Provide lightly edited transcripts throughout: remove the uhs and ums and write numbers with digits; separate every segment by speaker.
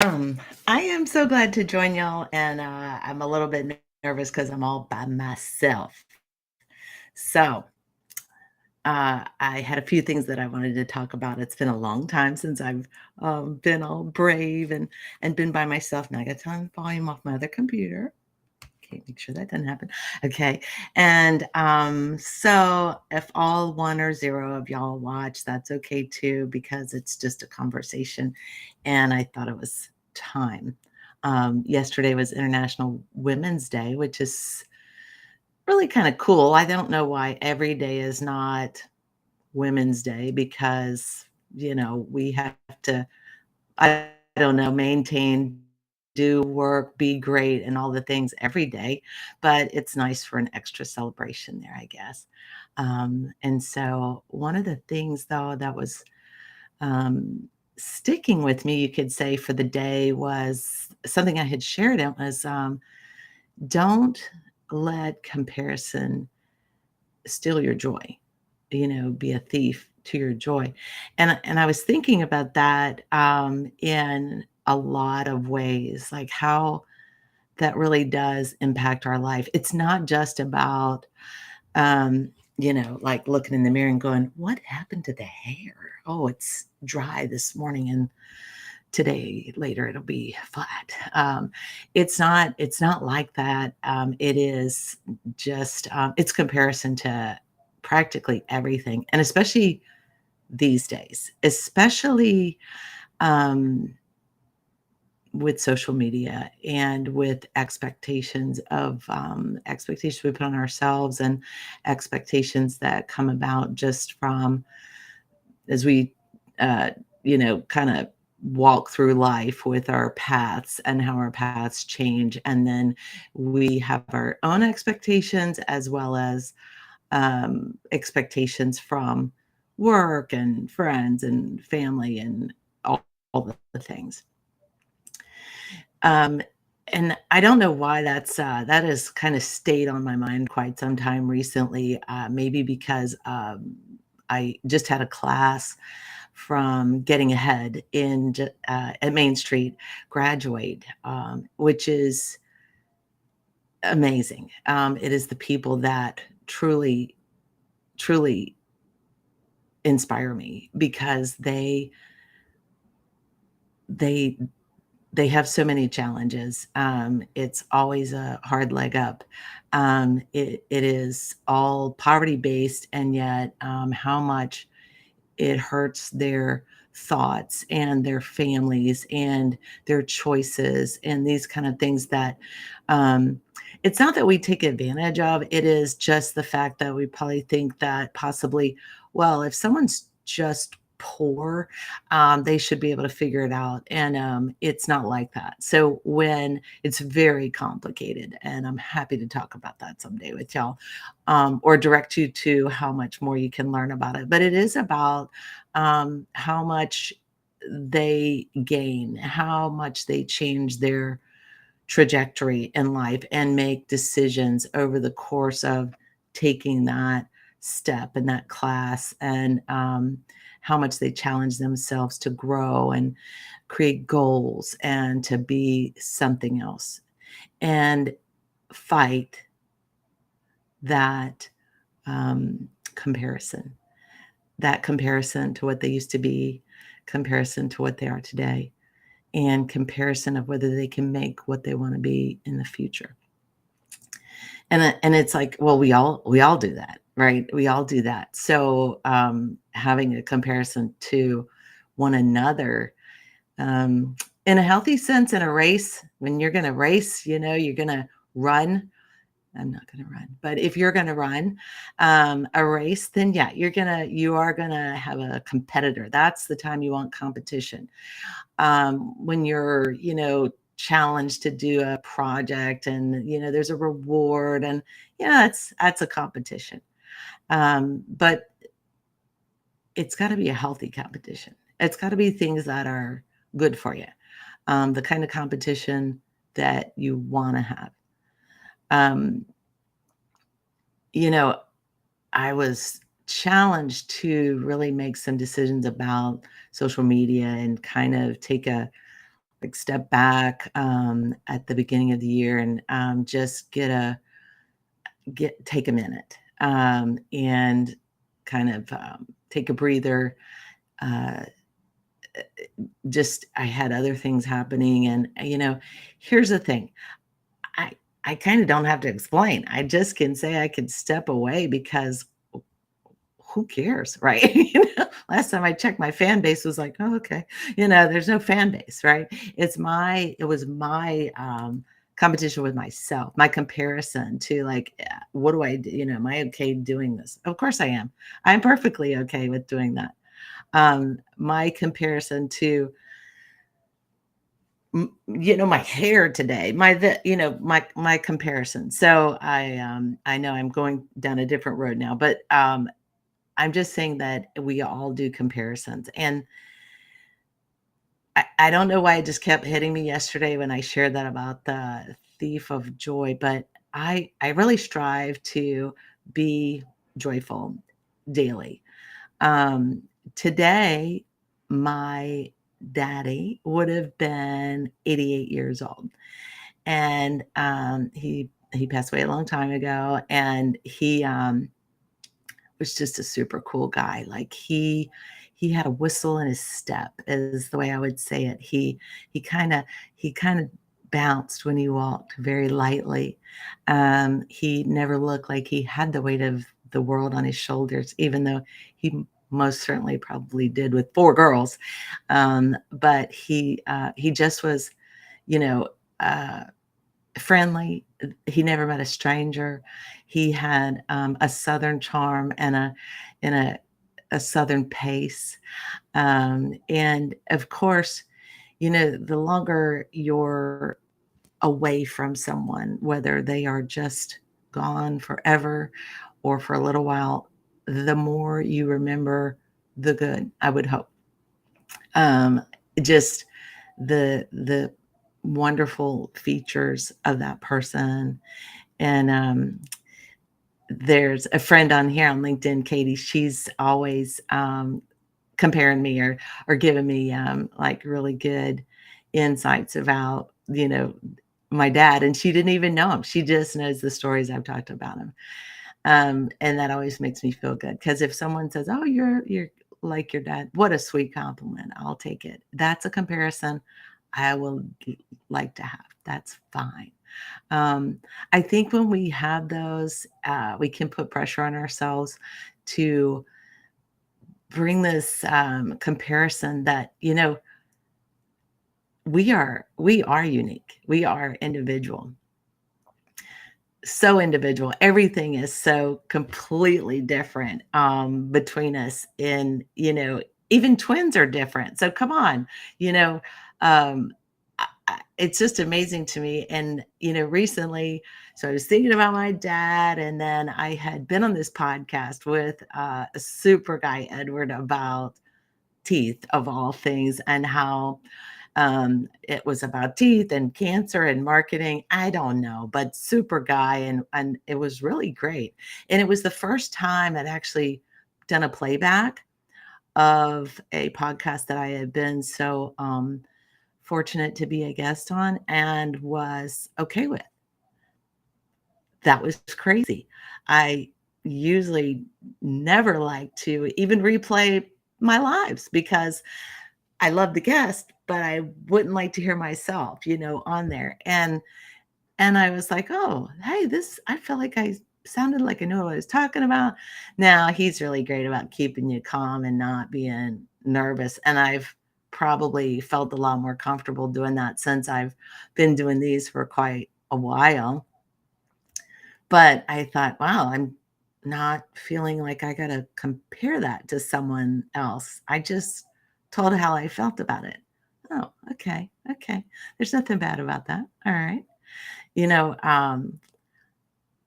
Speaker 1: Um, I am so glad to join y'all, and I'm a little bit nervous because I'm all by myself. So, I had a few things that I wanted to talk about. It's been a long time since I've been all brave and been by myself. Now I got to turn the volume off my other computer. Okay, make sure that doesn't happen. Okay, and so if all one or zero of y'all watch, that's okay too, because it's just a conversation, and I thought it was time. Yesterday was International Women's Day, which is really kind of cool. I don't know why every day is not Women's Day because we have to, I don't know, maintain, do work, be great, and all the things every day, but it's nice for an extra celebration there, I guess. And so one of the things though that was sticking with me, you could say, for the day was something I had shared. It was don't let comparison steal your joy, be a thief to your joy. And I was thinking about that in a lot of ways, like how that really does impact our life. It's not just about like looking in the mirror and going, what happened to the hair? Oh, it's dry this morning and today later it'll be flat. It's not like that. It is just it's comparison to practically everything, and especially these days, especially um, with social media and with expectations we put on ourselves, and expectations that come about just from as we uh, kind of walk through life with our paths and how our paths change, and then we have our own expectations as well as expectations from work and friends and family and all the things. Um, and I don't know why that has kind of stayed on my mind quite some time recently. Maybe because I just had a class from Getting Ahead at Main Street Graduate, which is amazing. It is the people that truly inspire me because they they have so many challenges. It's always a hard leg up. It is all poverty based, and yet how much it hurts their thoughts and their families and their choices and these kind of things that um, it's not that we take advantage of. It is just the fact that we probably think that possibly, well, if someone's just poor, they should be able to figure it out. And it's not like that. So when it's very complicated, and I'm happy to talk about that someday with y'all, or direct you to how much more you can learn about it. But it is about how much they gain, how much they change their trajectory in life and make decisions over the course of taking that step in that class, and how much they challenge themselves to grow and create goals and to be something else and fight that comparison, that comparison to what they used to be, comparison to what they are today, and comparison of whether they can make what they want to be in the future. And it's like, well, we all do that, right? We all do that. So having a comparison to one another, um, in a healthy sense, in a race, when you're going to race, you're going to run. I'm not going to run, but if you're going to run a race, then yeah, you are going to have a competitor. That's the time you want competition. When you're, challenged to do a project, and, there's a reward, and yeah, that's a competition. But it's got to be a healthy competition. It's got to be things that are good for you. The kind of competition that you want to have. Um, you know, I was challenged to really make some decisions about social media and kind of take like step back at the beginning of the year and just take a minute and kind of take a breather. Uh, just I had other things happening, and here's the thing. I I kind of don't have to explain. I just can say I could step away because who cares, right? Last time I checked, my fan base was like, "Oh, okay." There's no fan base, right? It was my competition with myself, my comparison to like, what do I do? Am I okay doing this? Of course I am. I'm perfectly okay with doing that. My comparison to my hair today, my comparison. So I know I'm going down a different road now, but I'm just saying that we all do comparisons. And I don't know why it just kept hitting me yesterday when I shared that about the thief of joy, but I really strive to be joyful daily. Um, Today, my daddy would have been 88 years old, and he passed away a long time ago, and he was just a super cool guy. Like he had a whistle in his step, is the way I would say it. He kind of bounced when he walked very lightly. He never looked like he had the weight of the world on his shoulders, even though he most certainly probably did with four girls. But he just was, you know, uh, friendly. He never met a stranger. He had a Southern charm and a Southern pace. And of course, the longer you're away from someone, whether they are just gone forever or for a little while, the more you remember the good, I would hope. Um, just the wonderful features of that person. And there's a friend on here on LinkedIn, Katie. She's always comparing me or giving me like really good insights about my dad, and she didn't even know him. She just knows the stories I've talked about him. And that always makes me feel good because if someone says, "Oh, you're like your dad," what a sweet compliment. I'll take it. That's a comparison I will like to have. That's fine. Um, I think when we have those, we can put pressure on ourselves to bring this comparison that we are unique. We are individual, so individual. Everything is so completely different between us. And even twins are different. So come on, you know, um, it's just amazing to me. And recently, so I was thinking about my dad, and then I had been on this podcast with a super guy, Edward, about teeth of all things, and how it was about teeth and cancer and marketing. I don't know, but super guy, and it was really great. And it was the first time I'd actually done a playback of a podcast that I had been so fortunate to be a guest on and was okay with. That was crazy. I usually never like to even replay my lives because I love the guest, but I wouldn't like to hear myself, on there. And I was like, "Oh, hey, this I felt like I sounded like I knew what I was talking about." Now, he's really great about keeping you calm and not being nervous, and I've probably felt a lot more comfortable doing that since I've been doing these for quite a while. But I thought, "Wow, I'm not feeling like I gotta compare that to someone else. I just told how I felt about it." "Oh, okay, okay. There's nothing bad about that. Alright." You know,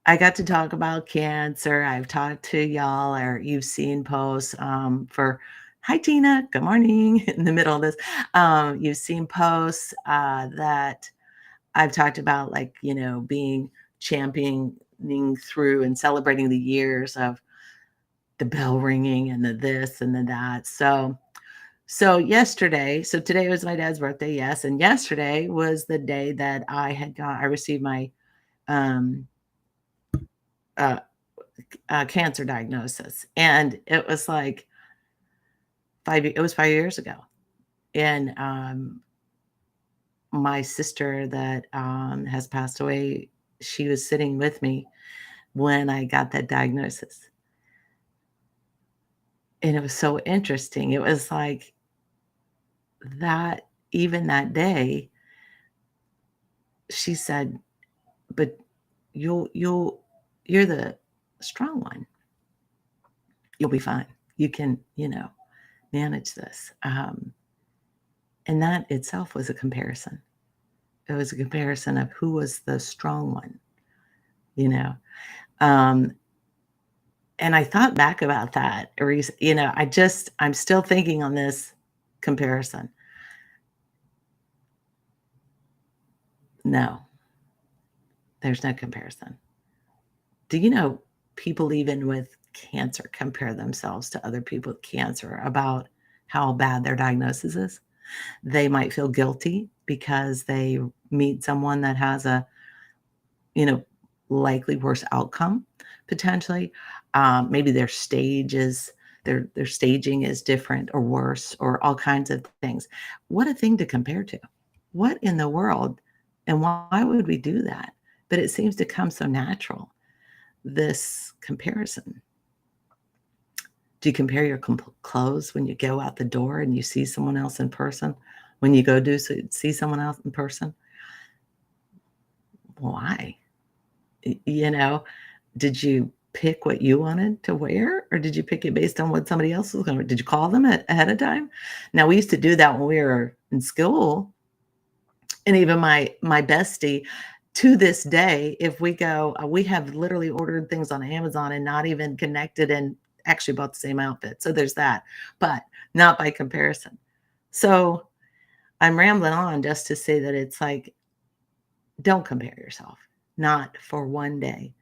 Speaker 1: I got to talk about cancer. I've talked to y'all, or you've seen posts for "Hi Tina, good morning," in the middle of this. You've seen posts that I've talked about, like, being championing through and celebrating the years of the bell ringing and the this and the that. So So today was my dad's birthday, yes, and yesterday was the day that I received my, um, uh, cancer diagnosis, and it was like 5 years ago, and, my sister that, has passed away, she was sitting with me when I got that diagnosis, and it was so interesting. It was like that even that day, she said, "But you'll you're the strong one. You'll be fine. You can, manage this." And that itself was a comparison. It was a comparison of who was the strong one, you know? Um, and I thought back about that I'm still thinking on this comparison. No, there's no comparison. Do you know people even with cancer compare themselves to other people with cancer about how bad their diagnosis is? They might feel guilty because they meet someone that has a, you know, likely worse outcome potentially. Maybe their staging is different or worse or all kinds of things. What a thing to compare to. What in the world? And why would we do that? But it seems to come so natural, this comparison. Do you compare your clothes when you go out the door and you see someone else in person? When you go see someone else in person? Why? You know, did you pick what you wanted to wear, or did you pick it based on what somebody else was gonna did you call them ahead of time? Now, we used to do that when we were in school, and even my bestie, to this day, if we go we have literally ordered things on Amazon and not even connected and actually bought the same outfit, so there's that, but not by comparison. So, I'm rambling on just to say that it's like, don't compare yourself, not for one day.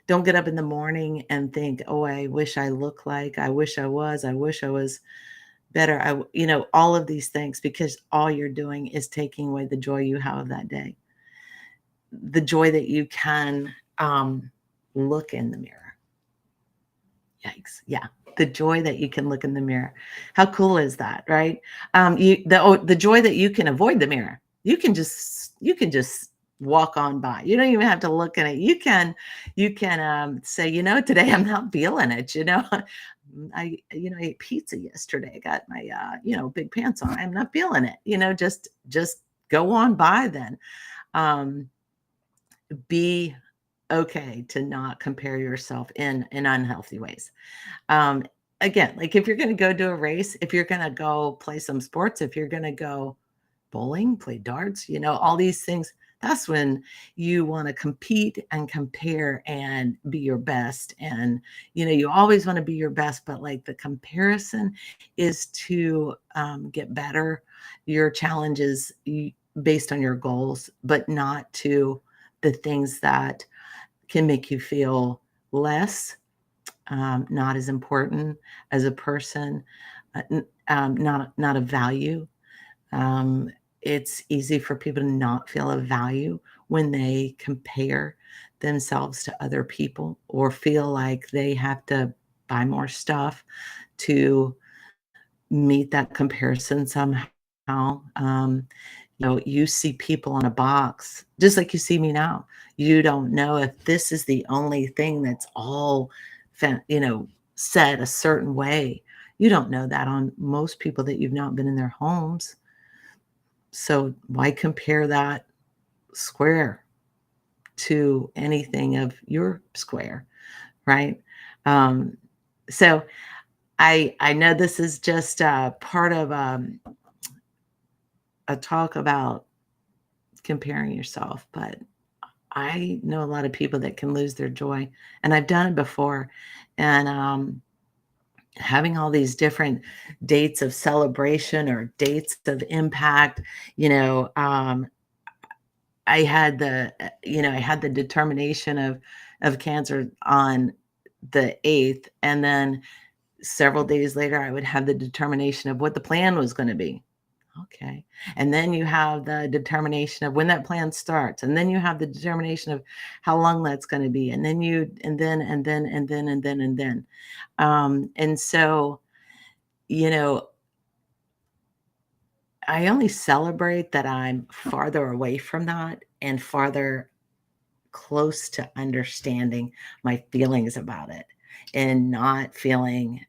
Speaker 1: Don't get up in the morning and think, "Oh, I wish I looked like, I wish I was better." All of these things because all you're doing is taking away the joy you have of that day. The joy that you can, look in the mirror. Yikes. Yeah. The joy that you can look in the mirror. How cool is that, right? The joy that you can avoid the mirror. You can just walk on by. You don't even have to look at it. You can say, today I'm not feeling it. I ate pizza yesterday. I got my big pants on. I'm not feeling it. Just go on by then. Um, be okay to not compare yourself in unhealthy ways. um, Again, like if you're going to go do a race, if you're going to go play some sports, if you're going to go bowling, play darts, all these things, that's when you want to compete and compare and be your best. And, you always want to be your best, but like the comparison is to get better. Your challenges based on your goals, but not to the things that can make you feel less, not as important as a person, not of value. Um, it's easy for people to not feel a value when they compare themselves to other people or feel like they have to buy more stuff to meet that comparison somehow. You see people on a box, just like you see me now. You don't know if this is the only thing that's all, said a certain way. You don't know that on most people that you've not been in their homes. So why compare that square to anything of your square, right? Um, so I know this is just part of a talk about comparing yourself, but I know a lot of people that can lose their joy, and I've done it before. And having all these different dates of celebration or dates of impact, you know, um, I had the determination of cancer on the 8th, and then several days later, I would have the determination of what the plan was going to be. Okay. And then you have the determination of when that plan starts. And then you have the determination of how long that's going to be. And then and then. And so, you know, I only celebrate that I'm farther away from that and farther close to understanding my feelings about it and not feeling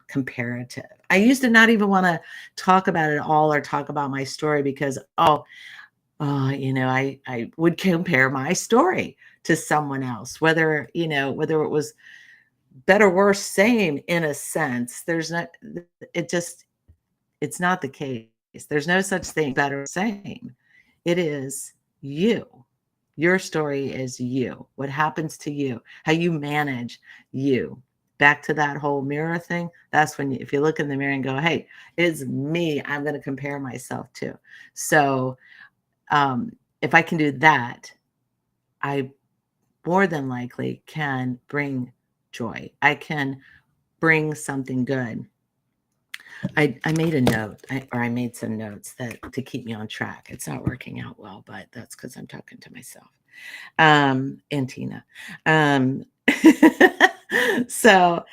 Speaker 1: comparative. I used to not even want to talk about it all or talk about my story because, I would compare my story to someone else, whether it was better, worse, same in a sense. There's not, it just, it's not the case. There's no such thing better, same. It is you. Your story is you. What happens to you, how you manage you. Back to that whole mirror thing. That's when if you look in the mirror and go, hey, it's me, I'm going to compare myself to. So if I can do that, I more than likely can bring joy. I can bring something good. I made a note, I made some notes that to keep me on track. It's not working out well, but that's because I'm talking to myself. And Tina. Um, so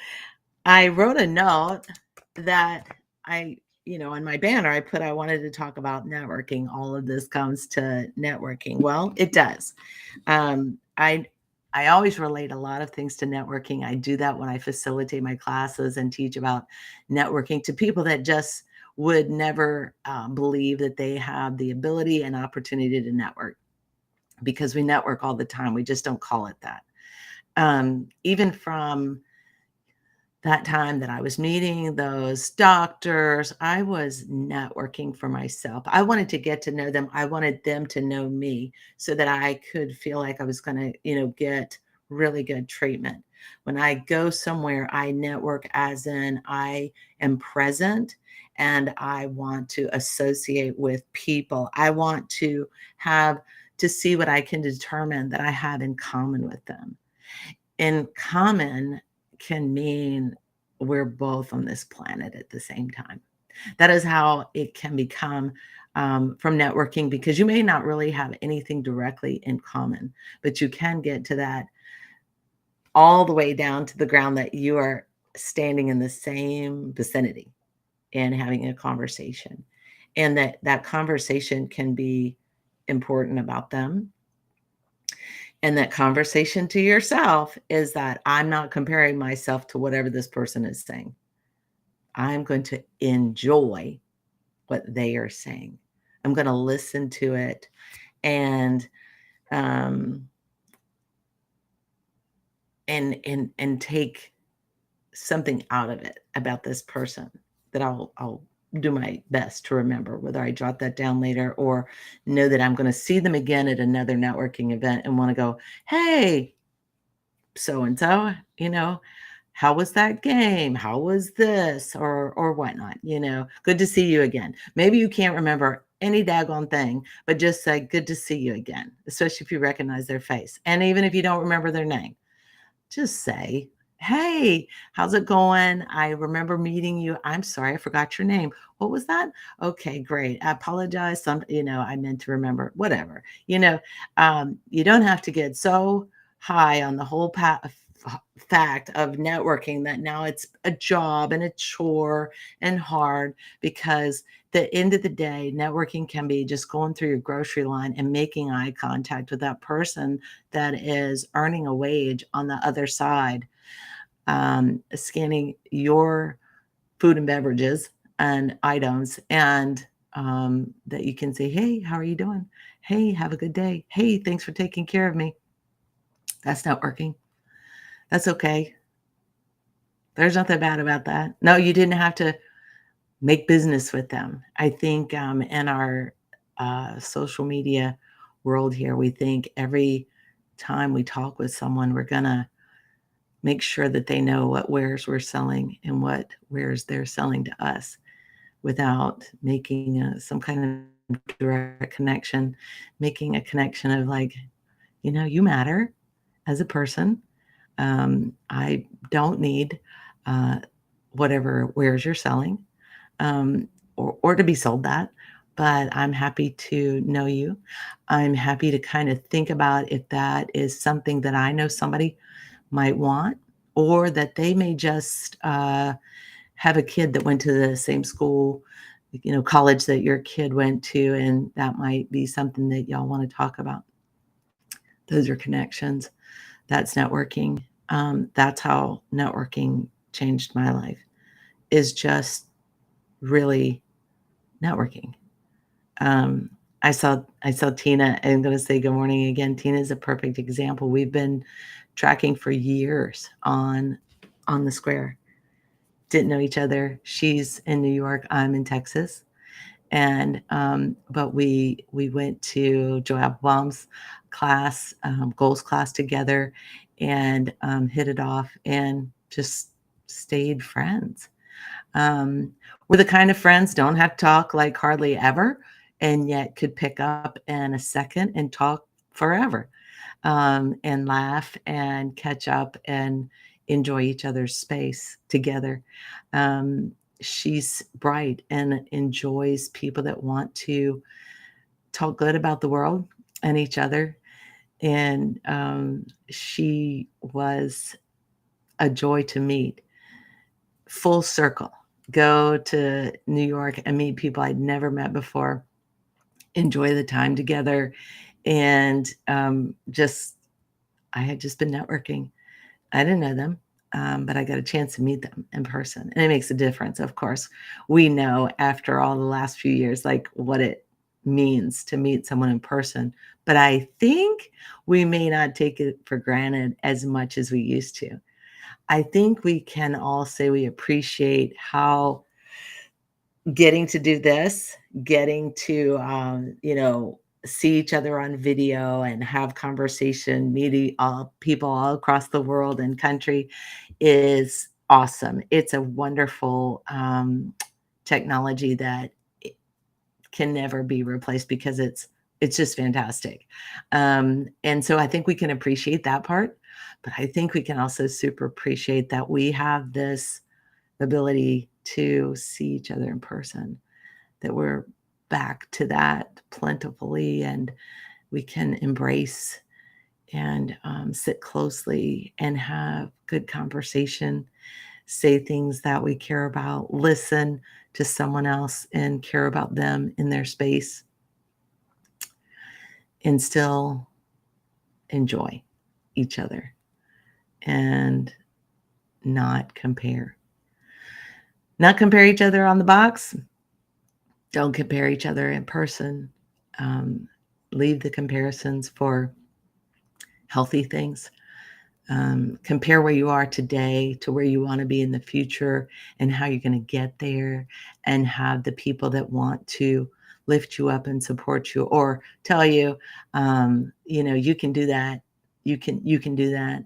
Speaker 1: I wrote a note that in my banner, I put I wanted to talk about networking. All of this comes to networking. Well, it does. Um, I I always relate a lot of things to networking. I do that when I facilitate my classes and teach about networking to people that just would never believe that they have the ability and opportunity to network because we network all the time. We just don't call it that. Even from that time that I was meeting those doctors, I was networking for myself. I wanted to get to know them. I wanted them to know me so that I could feel like I was going to, get really good treatment. When I go somewhere, I network as in I am present and I want to associate with people. I want to see what I can determine that I have in common with them. In common can mean we're both on this planet at the same time. That is how it can become from networking because you may not really have anything directly in common, but you can get to that all the way down to the ground that you are standing in the same vicinity and having a conversation. And that conversation can be important about them. And that conversation to yourself is that I'm not comparing myself to whatever this person is saying. I'm going to enjoy what they are saying. I'm going to listen to it and um and take something out of it about this person that I'll do my best to remember, whether I jot that down later or know that I'm going to see them again at another networking event and want to go, hey, so and so, how was that game? How was this or whatnot? Good to see you again. Maybe you can't remember any daggone thing, but just say good to see you again, especially if you recognize their face. And even if you don't remember their name, just say, hey, how's it going? I remember meeting you. I'm sorry, I forgot your name. What was that? Okay, great. I apologize. I meant to remember, whatever. You don't have to get so high on the whole fact of networking that now it's a job and a chore and hard because the end of the day, networking can be just going through your grocery line and making eye contact with that person that is earning a wage on the other side, scanning your food and beverages and items, and that you can say, hey, how are you doing? Hey, have a good day. Hey, thanks for taking care of me. That's networking. That's okay. There's nothing bad about that. No, you didn't have to make business with them. I think in our social media world here, we think every time we talk with someone, we're going to make sure that they know what wares we're selling and what wares they're selling to us without making some kind of direct connection, making a connection of like, you matter as a person. I don't need whatever wares you're selling, or to be sold that. But I'm happy to know you. I'm happy to kind of think about if that is something that I know somebody might want, or that they may just have a kid that went to the same school, college that your kid went to, and that might be something that y'all want to talk about. Those are connections. That's networking. That's how networking changed my life, is just really networking. Um, I saw Tina. I'm going to say good morning again. Tina is a perfect example. We've been tracking for years on the square. Didn't know each other. She's in New York. I'm in Texas. And but we went to Joe Applebaum's class, goals class together, and hit it off and just stayed friends. We're the kind of friends, don't have to talk like hardly ever, and yet could pick up in a second and talk forever, and laugh and catch up and enjoy each other's space together. Um, she's bright and enjoys people that want to talk good about the world and each other. And she was a joy to meet. Full circle. Go to New York and meet people I'd never met before, enjoy the time together, and just I had just been networking. I didn't know them, but I got a chance to meet them in person, and it makes a difference. Of course, we know after all the last few years, like what it means to meet someone in person. But I think we may not take it for granted as much as we used to. I think we can all say we appreciate how getting to do this, getting to, see each other on video and have conversation, meeting all people all across the world and country is awesome. It's a wonderful technology that can never be replaced because it's just fantastic. And so I think we can appreciate that part, but I think we can also super appreciate that we have this ability to see each other in person, that we're back to that plentifully, and we can embrace and sit closely and have good conversation, say things that we care about, listen to someone else and care about them in their space, and still enjoy each other and not compare. Not compare each other on the box. Don't compare each other in person. Um, leave the comparisons for healthy things. Compare where you are today to where you want to be in the future and how you're going to get there, and have the people that want to lift you up and support you, or tell you, you can do that. You can do that.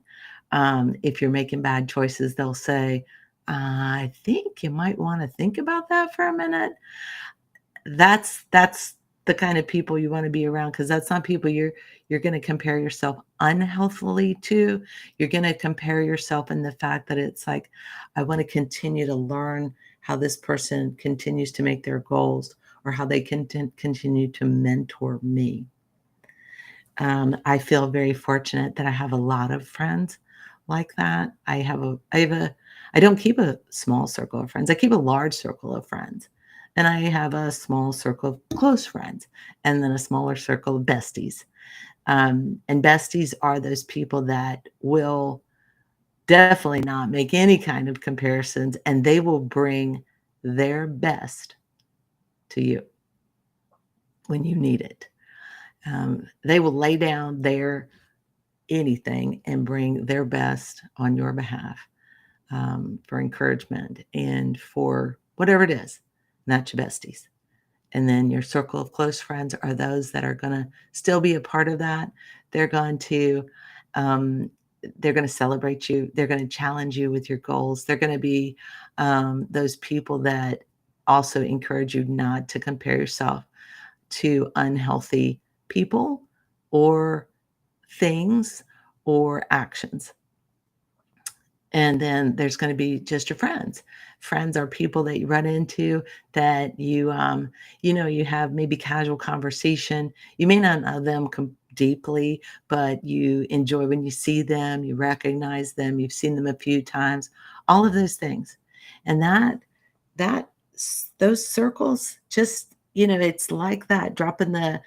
Speaker 1: If you're making bad choices, they'll say, I think you might want to think about that for a minute. That's the kind of people you wanna be around, because that's not people you're gonna compare yourself unhealthily to. You're gonna compare yourself in the fact that it's like, I wanna continue to learn how this person continues to make their goals, or how they continue to mentor me. I feel very fortunate that I have a lot of friends like that. I don't keep a small circle of friends. I keep a large circle of friends. And I have a small circle of close friends, and then a smaller circle of besties. And besties are those people that will definitely not make any kind of comparisons, and they will bring their best to you when you need it. They will lay down their anything and bring their best on your behalf, for encouragement and for whatever it is. And that's your besties. And then your circle of close friends are those that are going to still be a part of that. They're going to um, they're going to celebrate you. They're going to challenge you with your goals. They're going to be those people that also encourage you not to compare yourself to unhealthy people or things or actions. And then there's gonna be just your friends. Friends are people that you run into that you have maybe casual conversation. You may not know them deeply, but you enjoy when you see them, you recognize them, you've seen them a few times, all of those things. And those circles just, it's like that dropping the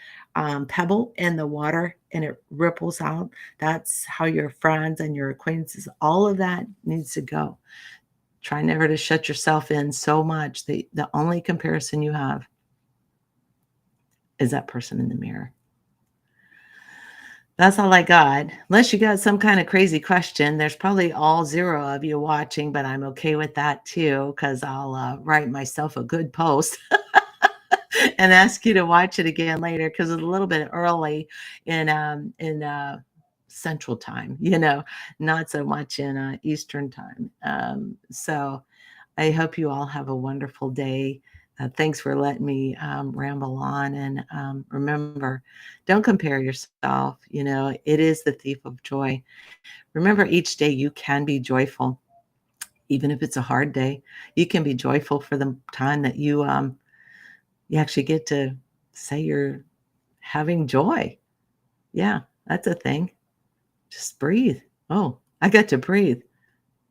Speaker 1: pebble in the water and it ripples out. That's how your friends and your acquaintances, all of that needs to go. Try never to shut yourself in so much. The only comparison you have is that person in the mirror. That's all I got. Unless you got some kind of crazy question, there's probably all zero of you watching, but I'm okay with that too, because I'll write myself a good post and ask you to watch it again later because it's a little bit early in Central Time, not so much in Eastern Time. So I hope you all have a wonderful day. Thanks for letting me ramble on. And remember, don't compare yourself. It is the thief of joy. Remember, each day you can be joyful, even if it's a hard day. You can be joyful for the time that you actually get to say you're having joy. Yeah, that's a thing. Just breathe. Oh, I got to breathe.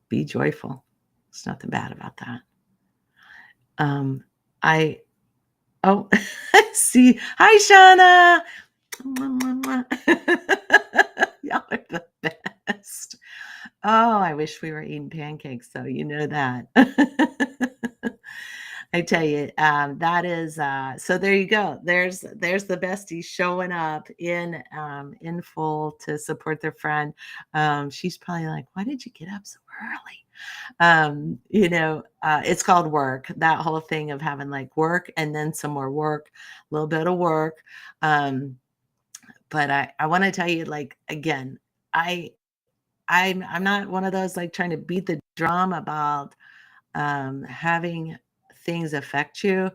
Speaker 1: Be joyful. There's nothing bad about that. Um, I Oh, I see. Hi, Shauna. Mwah, mwah, mwah. Y'all are the best. Oh, I wish we were eating pancakes, so you know that. I tell you, that is so there you go. There's the bestie showing up in full to support their friend. She's probably like, why did you get up so early? It's called work. That whole thing of having like work and then some more work, a little bit of work. Um, but I want to tell you, like, again, I I'm not one of those like trying to beat the drum about having things affect you.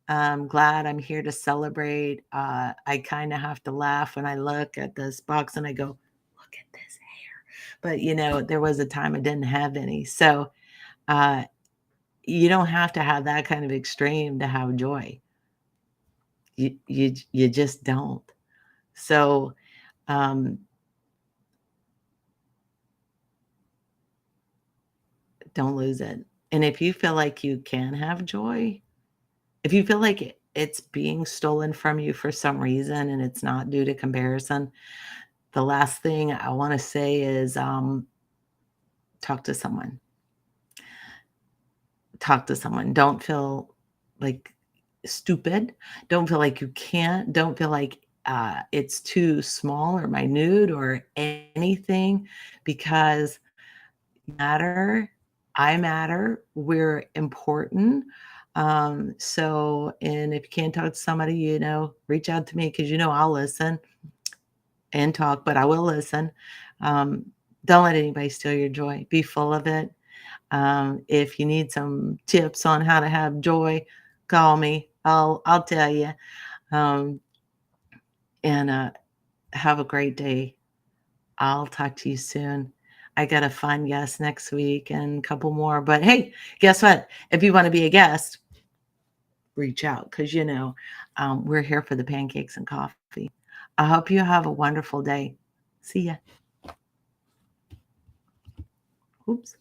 Speaker 1: I'm glad I'm here to celebrate. I kind of have to laugh when I look at this box and I go, look at this hair. But there was a time I didn't have any. So uh, you don't have to have that kind of extreme to have joy. You just don't. So um, don't lose it. And if you feel like you can have joy, if you feel like it's being stolen from you for some reason and it's not due to comparison, the last thing I want to say is talk to someone. Talk to someone. Don't feel like stupid. Don't feel like you can't. Don't feel like it's too small or minute or anything because you matter. I matter. We're important. And if you can't talk to somebody, reach out to me because I'll listen and talk, but I will listen. Um, don't let anybody steal your joy. Be full of it. If you need some tips on how to have joy, call me. I'll tell you. Um, and have a great day. I'll talk to you soon. I got a fun guest next week and a couple more. But hey, guess what? If you want to be a guest, reach out because we're here for the pancakes and coffee. I hope you have a wonderful day. See ya. Oops.